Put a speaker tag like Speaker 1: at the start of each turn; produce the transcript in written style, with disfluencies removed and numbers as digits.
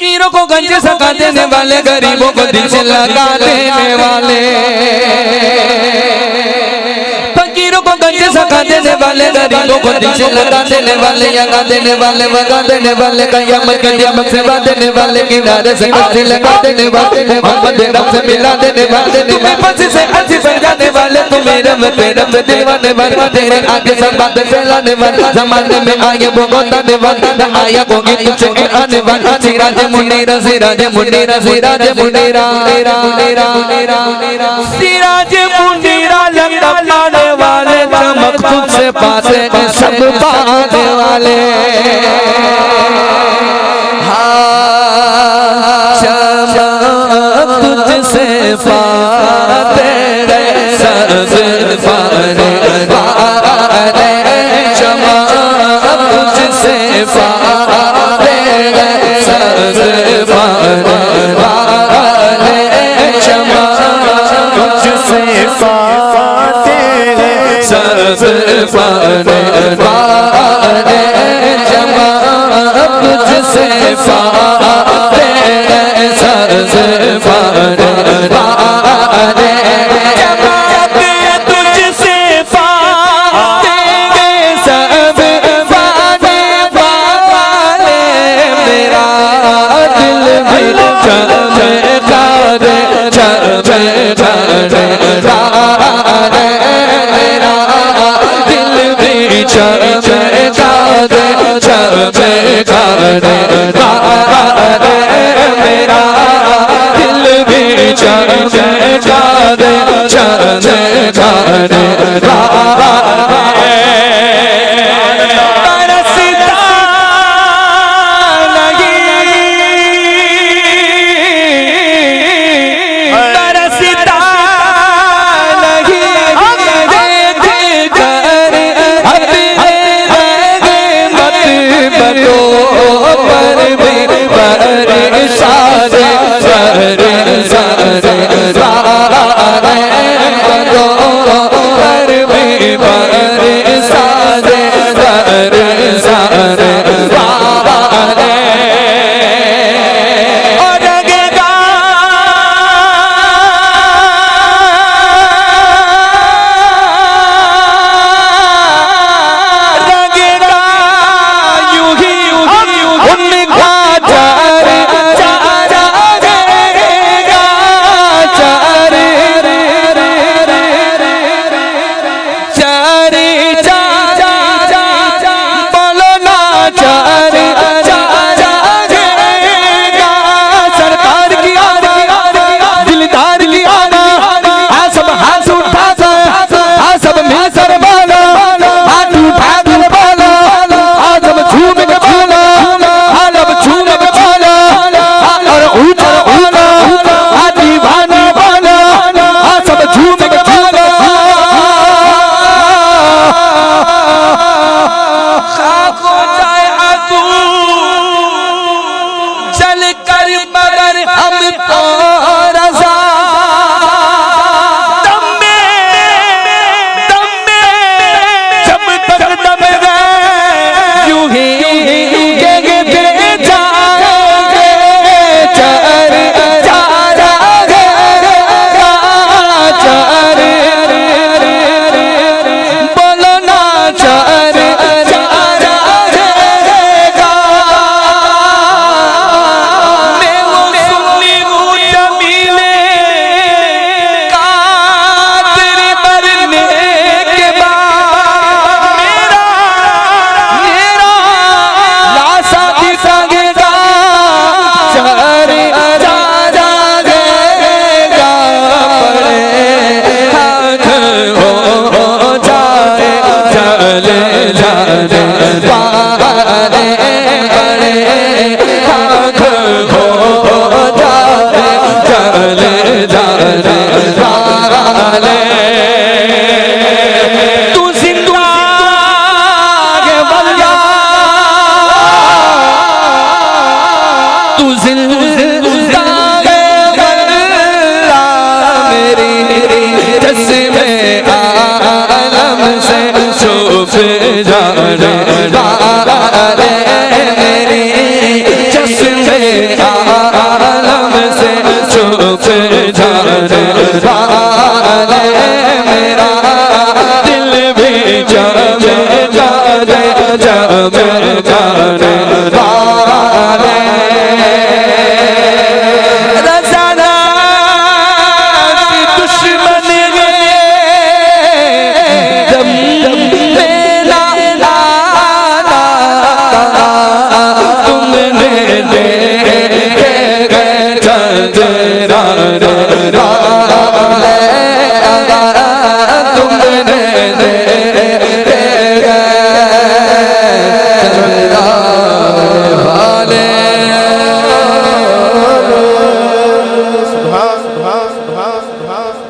Speaker 1: फकीरों को गंज सका देने वाले, गरीबों को दिल से लगा देने वाले, फकीरों को गंज सका देने वाले, गरीबों को दिल से लगा देने वाले, लगा देने वाले, वगा देने वाले, कयामत के दिन से बात देने वाले, किनारे से कच्चे लगा देने वाले, मोहम्मद रब से मिला देने वाले, तुम्हें फांसी से फांसी बन जाने वाले, तुम्हें रब दिलवाने वाले, तेरे आगे सब बात फैलाने वाले, जमाने में आगे भुगताने वाला, आया होगी तुझे आने वाला, सिराज मुनीरा सिराज मुनीरा सिराज मुनीरा सिराज मुनीरा लटकाने वाले, चमक तुझसे पाते सब पाने वाले, हाँ चमक तुझसे पाते सब पाने वाले, चमक तुझसे पाते सब पाने वाले, चमक तुझसे पाते सब पाने वाले, चमक तुझसे पाते सब पाने वाले, चमक तुझसे पाते सब पाने वाले, मेरा दिल भी चमका दे चमका दे, मेरा दिल भी चमका दे चमका दे, मेरा दिल भी चमका दे चमका दे, कर मगर हम तो